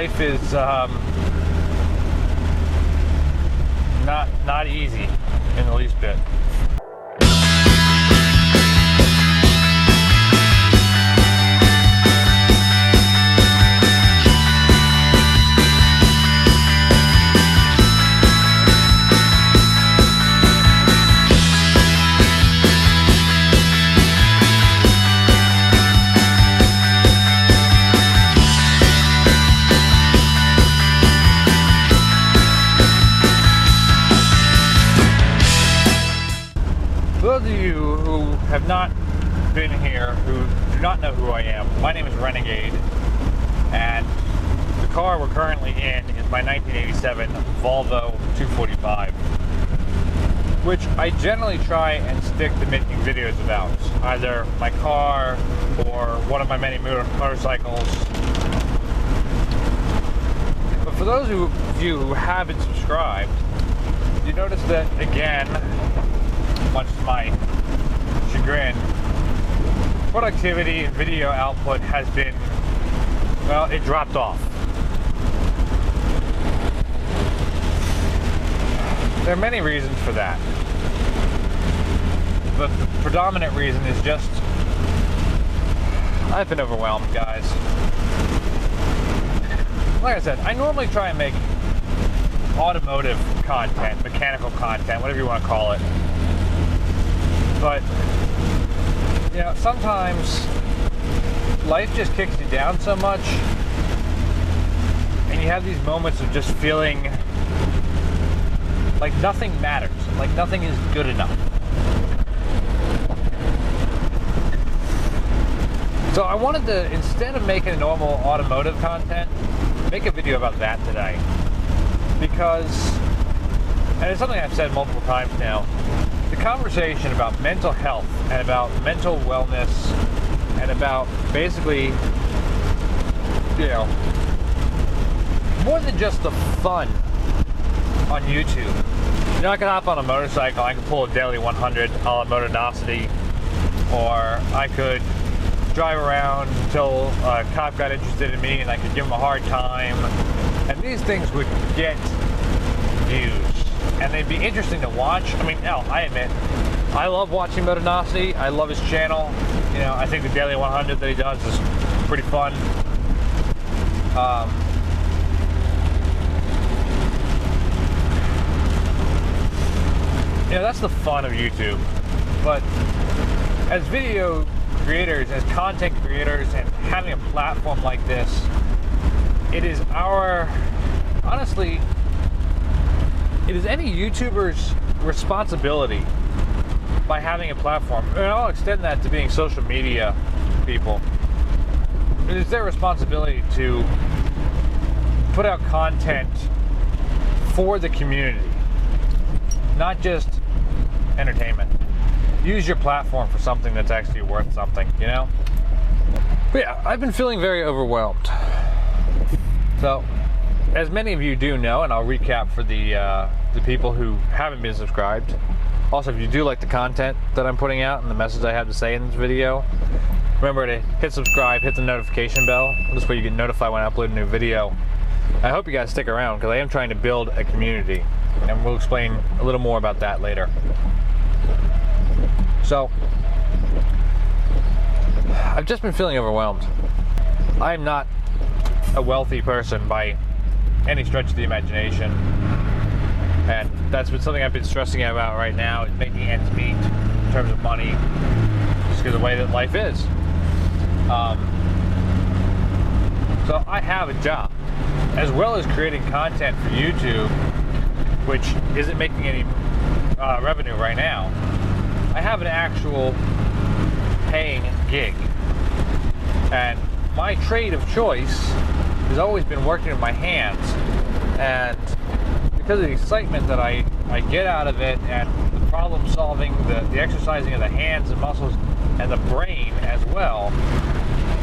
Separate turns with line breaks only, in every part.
life is not easy in the least bit. For those of you who have not been here, who do not know who I am, my name is Renegade, and the car we're currently in is my 1987 Volvo 245, which I generally try and stick to making videos about, either my car or one of my many motorcycles. But for those of you who haven't subscribed, you notice that, again, much to my chagrin, productivity and video output has been, well, it dropped off. There are many reasons for that, but the predominant reason is just I've been overwhelmed, guys. Like I said, I normally try and make automotive content, mechanical content, whatever you want to call it. But, you know, sometimes life just kicks you down so much, and you have these moments of just feeling like nothing matters, like nothing is good enough. So I wanted to, instead of making normal automotive content, make a video about that today. Because, and it's something I've said multiple times now, the conversation about mental health and about mental wellness and about basically, you know, more than just the fun on YouTube. You know, I can hop on a motorcycle, I can pull a daily 100 a la Motornosity, or I could drive around until a cop got interested in me and I could give him a hard time. And these things would get views. And they'd be interesting to watch. I mean, hell, I admit, I love watching Beatin. I love his channel. You know, I think the Daily 100 that he does is pretty fun. You know, that's the fun of YouTube. But as video creators, as content creators, and having a platform like this, it is our, honestly, it is any YouTuber's responsibility by having a platform, and I'll extend that to being social media people. It is their responsibility to put out content for the community, not just entertainment. Use your platform for something that's actually worth something, you know? But yeah, I've been feeling very overwhelmed. So, as many of you do know, and I'll recap for the people who haven't been subscribed. Also, if you do like the content that I'm putting out and the message I have to say in this video, remember to hit subscribe, hit the notification bell. This way you get notified when I upload a new video. I hope you guys stick around because I am trying to build a community, and we'll explain a little more about that later. So, I've just been feeling overwhelmed. I'm not a wealthy person by any stretch of the imagination, and that's been something I've been stressing out about right now, is making ends meet in terms of money, just because of the way that life is. So I have a job, as well as creating content for YouTube, which isn't making any revenue right now. I have an actual paying gig, and my trade of choice has always been working with my hands, and because of the excitement that I get out of it, and the problem solving, the exercising of the hands and muscles and the brain as well,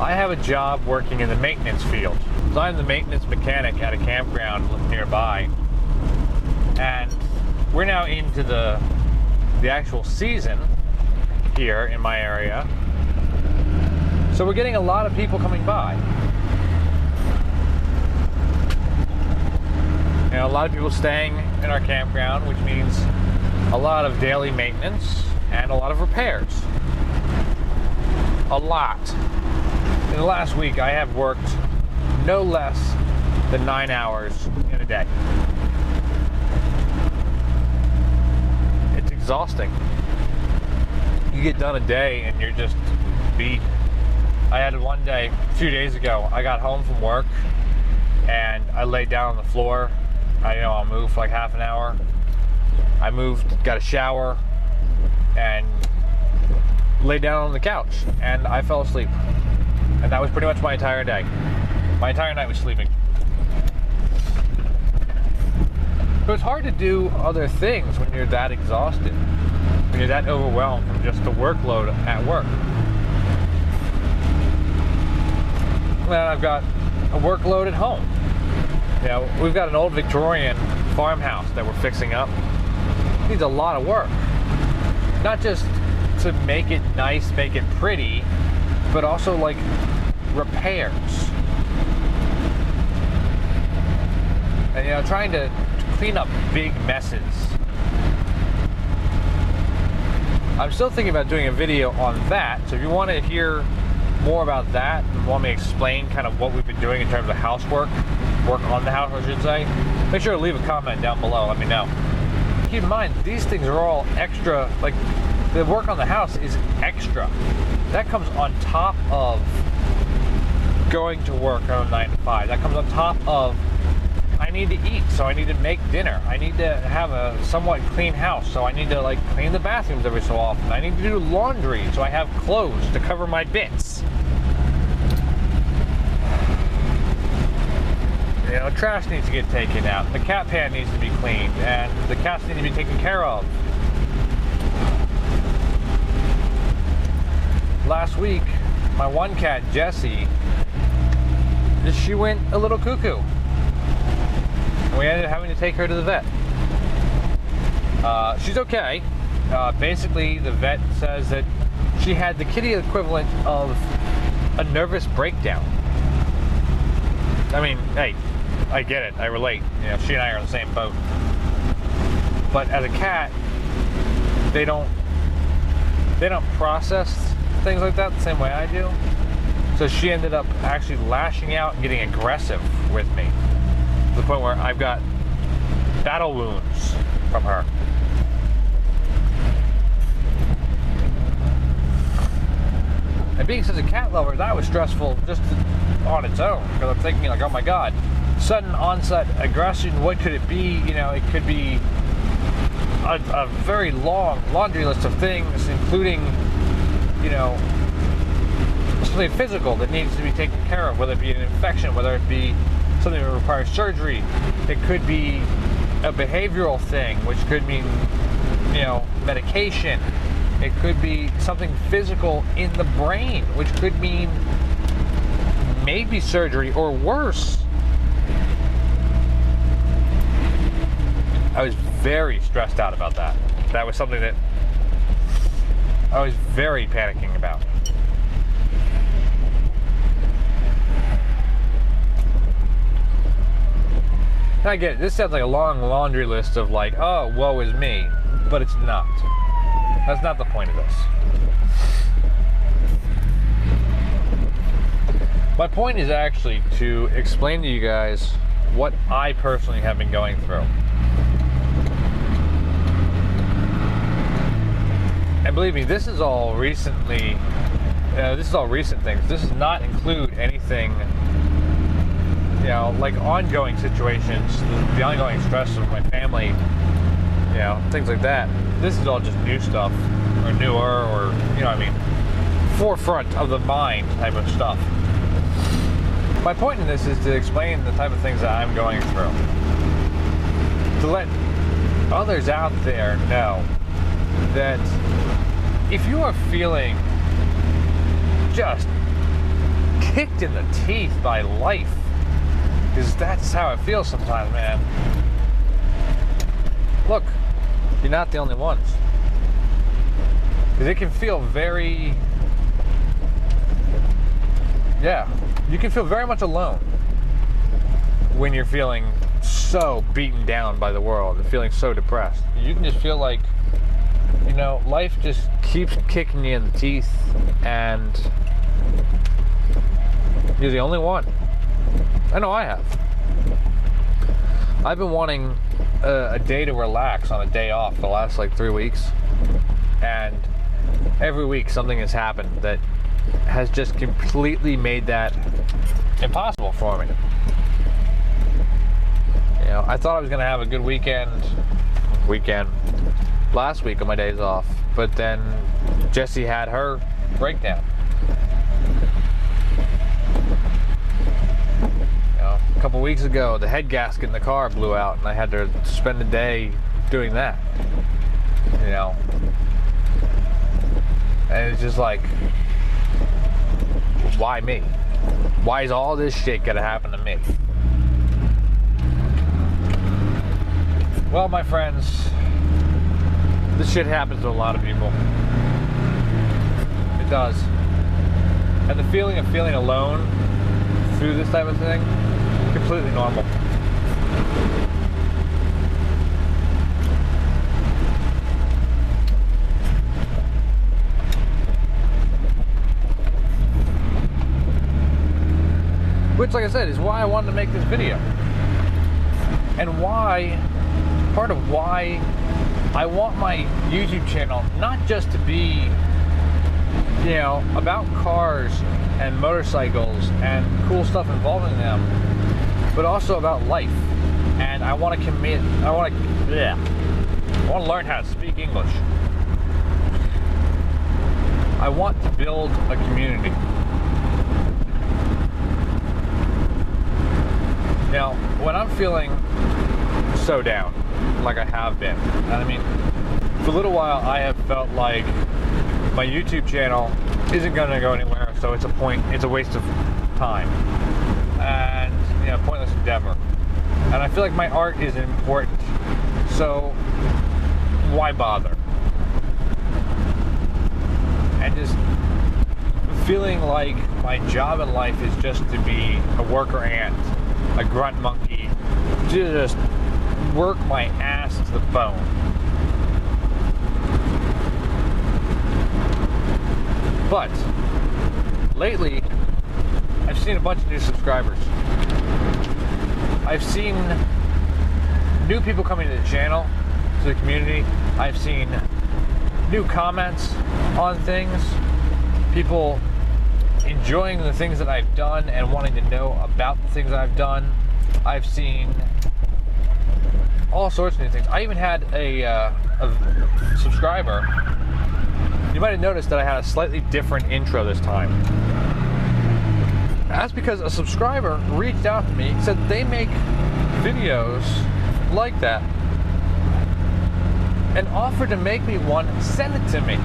I have a job working in the maintenance field. So I'm the maintenance mechanic at a campground nearby, and we're now into the actual season here in my area, so we're getting a lot of people coming by. You know, a lot of people staying in our campground, which means a lot of daily maintenance and a lot of repairs. A lot. In the last week, I have worked no less than 9 hours in a day. It's exhausting. You get done a day and you're just beat. I had one day, a few days ago, I got home from work and I laid down on the floor. I'll move for like half an hour. I moved, got a shower, and laid down on the couch, and I fell asleep. And that was pretty much my entire day. My entire night was sleeping. So it's hard to do other things when you're that exhausted, when you're that overwhelmed from just the workload at work. Then I've got a workload at home. You know, we've got an old Victorian farmhouse that we're fixing up. It needs a lot of work. Not just to make it nice, make it pretty, but also like repairs. And trying to clean up big messes. I'm still thinking about doing a video on that, so if you want to hear more about that and want me to explain kind of what we've been doing in terms of housework, work on the house I should say, make sure to leave a comment down below, let me know. Keep in mind, these things are all extra, like the work on the house is extra. That comes on top of going to work on 9 to 5. That comes on top of I need to eat, so I need to make dinner. I need to have a somewhat clean house, so I need to like clean the bathrooms every so often. I need to do laundry, so I have clothes to cover my bits. Trash needs to get taken out. The cat pan needs to be cleaned, and the cats need to be taken care of. Last week, my one cat, Jessie, she went a little cuckoo. We ended up having to take her to the vet. She's okay. Basically, the vet says that she had the kitty equivalent of a nervous breakdown. I mean, hey, I get it. I relate. She and I are in the same boat. But as a cat, they don't process things like that the same way I do. So she ended up actually lashing out and getting aggressive with me, to the point where I've got battle wounds from her. And being such a cat lover, that was stressful just on its own, because I'm thinking like, oh my god, sudden onset aggression, what could it be? It could be a very long laundry list of things, including something physical that needs to be taken care of, whether it be an infection, whether it be something that requires surgery. It could be a behavioral thing, which could mean medication. It could be something physical in the brain, which could mean maybe surgery or worse. I was very stressed out about that. That was something that I was very panicking about. And I get it. This sounds like a long laundry list of like, oh, woe is me. But it's not. That's not the point of this. My point is actually to explain to you guys what I personally have been going through. And believe me, this is all recently, this is all recent things. This does not include anything, like ongoing situations, the ongoing stress of my family, things like that. This is all just new stuff, or newer, or, forefront of the mind type of stuff. My point in this is to explain the type of things that I'm going through. To let others out there know that if you are feeling just kicked in the teeth by life, because that's how it feels sometimes, man. Look, you're not the only ones. Because it can feel very, you can feel very much alone when you're feeling so beaten down by the world and feeling so depressed. You can just feel like, you know, life just keeps kicking you in the teeth, and you're the only one. I know I have. I've been wanting a day to relax on a day off for the last like 3 weeks, and every week something has happened that has just completely made that impossible for me. You know, I thought I was going to have a good weekend last week on my days off, but then Jessie had her breakdown. You know, a couple weeks ago, the head gasket in the car blew out, and I had to spend a day doing that. You know, and it's just like, why me? Why is all this shit gonna happen to me? Well, my friends, this shit happens to a lot of people. It does. And the feeling of feeling alone through this type of thing, completely normal. Which, like I said, is why I wanted to make this video. And why, part of why I want my YouTube channel not just to be, you know, about cars and motorcycles and cool stuff involving them, but also about life. And I want to I want to learn how to speak English. I want to build a community. Now, when I'm feeling so down, like I have been, and I mean, for a little while I have felt like my YouTube channel isn't going to go anywhere, so it's a waste of time, and, you know, pointless endeavor. And I feel like my art is important, so why bother? And just feeling like my job in life is just to be a worker ant, a grunt monkey, to just work my ass to the bone. But lately, I've seen a bunch of new subscribers. I've seen new people coming to the channel, to the community. I've seen new comments on things, people enjoying the things that I've done and wanting to know about the things that I've done. I've seen all sorts of new things. I even had a subscriber. You might have noticed that I had a slightly different intro this time. That's because a subscriber reached out to me, said they make videos like that, and offered to make me one, send it to me.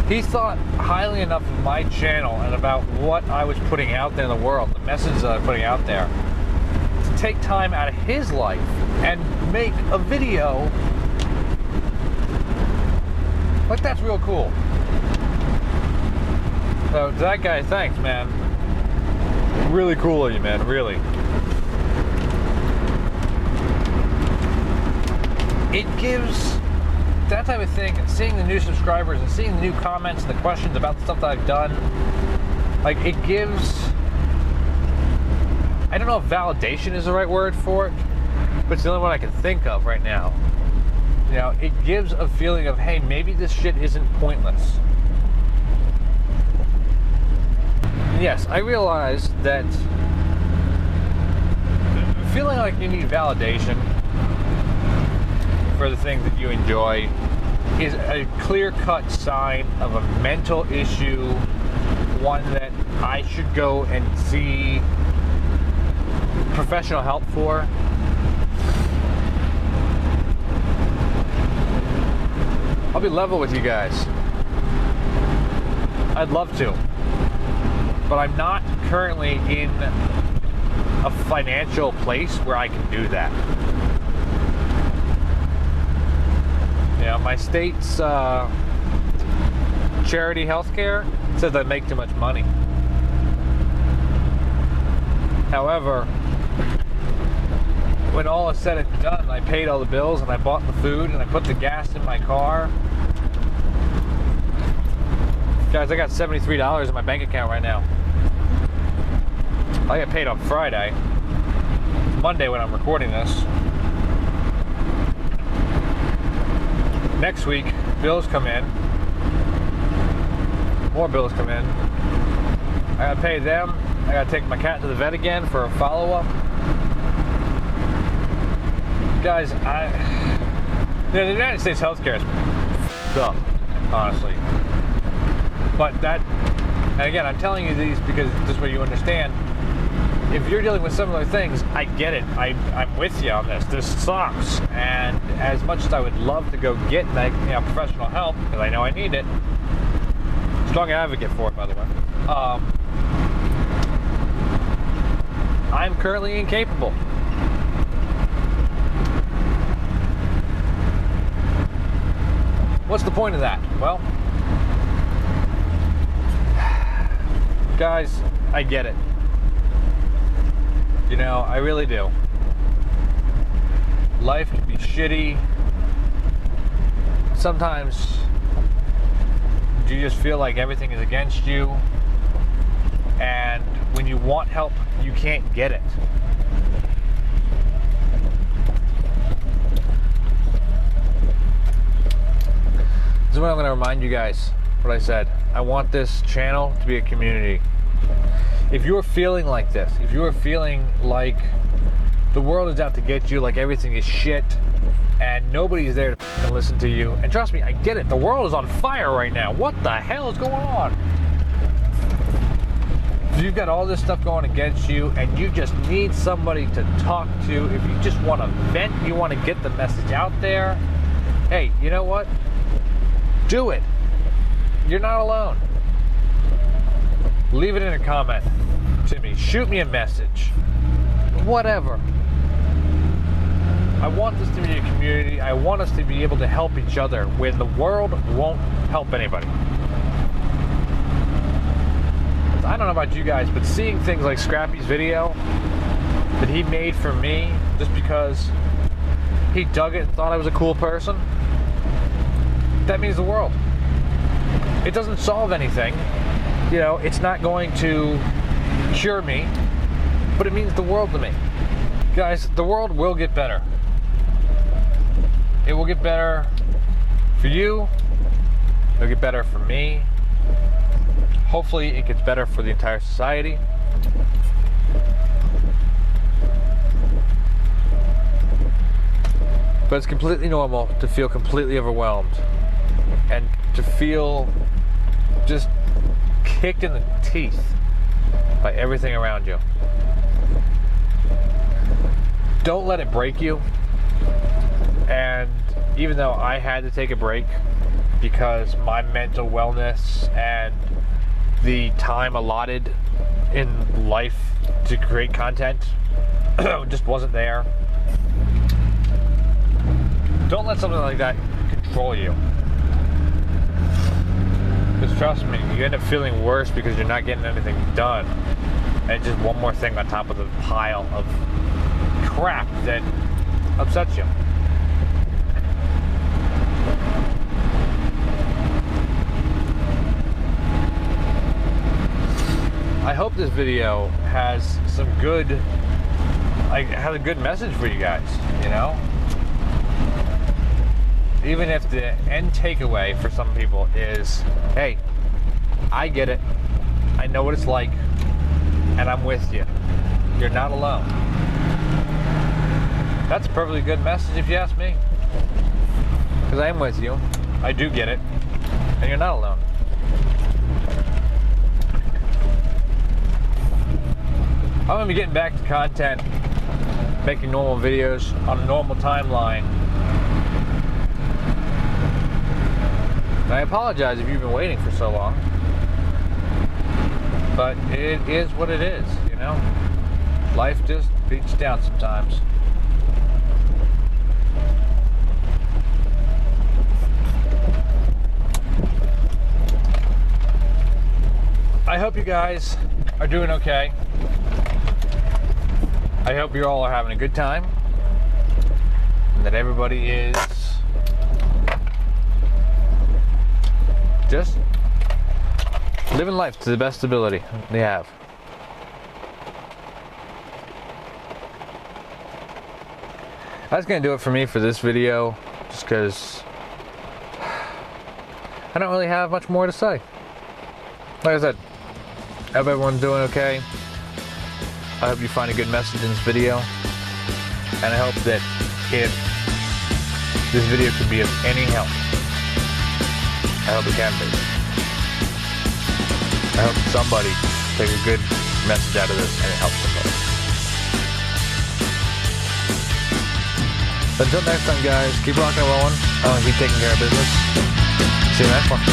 He thought highly enough of my channel and about what I was putting out there in the world, the message that I was putting out there, to take time out of his life and make a video. Like, that's real cool. So to that guy, thanks, man. Really cool of you, man, really. It gives that type of thing, and seeing the new subscribers and seeing the new comments and the questions about the stuff that I've done, like, it gives, I don't know if validation is the right word for it, but it's the only one I can think of right now. You know, it gives a feeling of, hey, maybe this shit isn't pointless. And yes, I realize that feeling like you need validation for the things that you enjoy is a clear-cut sign of a mental issue, one that I should go and see professional help for. I'll be level with you guys. I'd love to, but I'm not currently in a financial place where I can do that. You know, my state's charity healthcare says I make too much money. However, when all is said and done, I paid all the bills and I bought the food and I put the gas in my car. Guys, I got $73 in my bank account right now. I got paid on Friday. Monday when I'm recording this. Next week, bills come in. More bills come in. I gotta pay them. I gotta take my cat to the vet again for a follow-up. Guys, the United States healthcare is dumb, honestly. But that, and again, I'm telling you these because this way you understand. If you're dealing with similar things, I get it. I'm with you on this. This sucks. And as much as I would love to go get professional help, because I know I need it, strong advocate for it, by the way, I'm currently incapable. What's the point of that? Well, guys, I get it. You know, I really do. Life can be shitty. Sometimes you just feel like everything is against you. And when you want help, you can't get it. This is what I'm going to remind you guys, what I said. I want this channel to be a community. If you're feeling like this, if you're feeling like the world is out to get you, like everything is shit, and nobody's there to listen to you, and trust me, I get it, the world is on fire right now. What the hell is going on? You've got all this stuff going against you, and you just need somebody to talk to. If you just want to vent, you want to get the message out there, hey, you know what? Do it. You're not alone. Leave it in a comment to me. Shoot me a message. Whatever. I want this to be a community. I want us to be able to help each other when the world won't help anybody. I don't know about you guys, but seeing things like Scrappy's video that he made for me just because he dug it and thought I was a cool person, that means the world. It doesn't solve anything. You know, it's not going to cure me, but it means the world to me. Guys, the world will get better. It will get better for you. It'll get better for me. Hopefully it gets better for the entire society. But it's completely normal to feel completely overwhelmed and to feel just kicked in the teeth by everything around you. Don't let it break you. And even though I had to take a break because my mental wellness and the time allotted in life to create content just wasn't there, don't let something like that control you. Because trust me, you end up feeling worse because you're not getting anything done. And it's just one more thing on top of the pile of crap that upsets you. I hope this video has some good, has a good message for you guys, you know? Even if the end takeaway for some people is, hey, I get it, I know what it's like, and I'm with you. You're not alone. That's a perfectly good message if you ask me. Because I am with you, I do get it, and you're not alone. I'm going to be getting back to content, making normal videos on a normal timeline. And I apologize if you've been waiting for so long. But it is what it is, you know? Life just beats down sometimes. I hope you guys are doing okay. I hope you all are having a good time, and that everybody is just living life to the best ability they have. That's gonna do it for me for this video, just because I don't really have much more to say. Like I said, I hope everyone's doing okay. I hope you find a good message in this video, and I hope that if this video could be of any help, I hope it can be. I hope somebody takes a good message out of this and it helps somebody. Until next time, guys, keep rocking and rolling. Keep taking care of business. See you next one.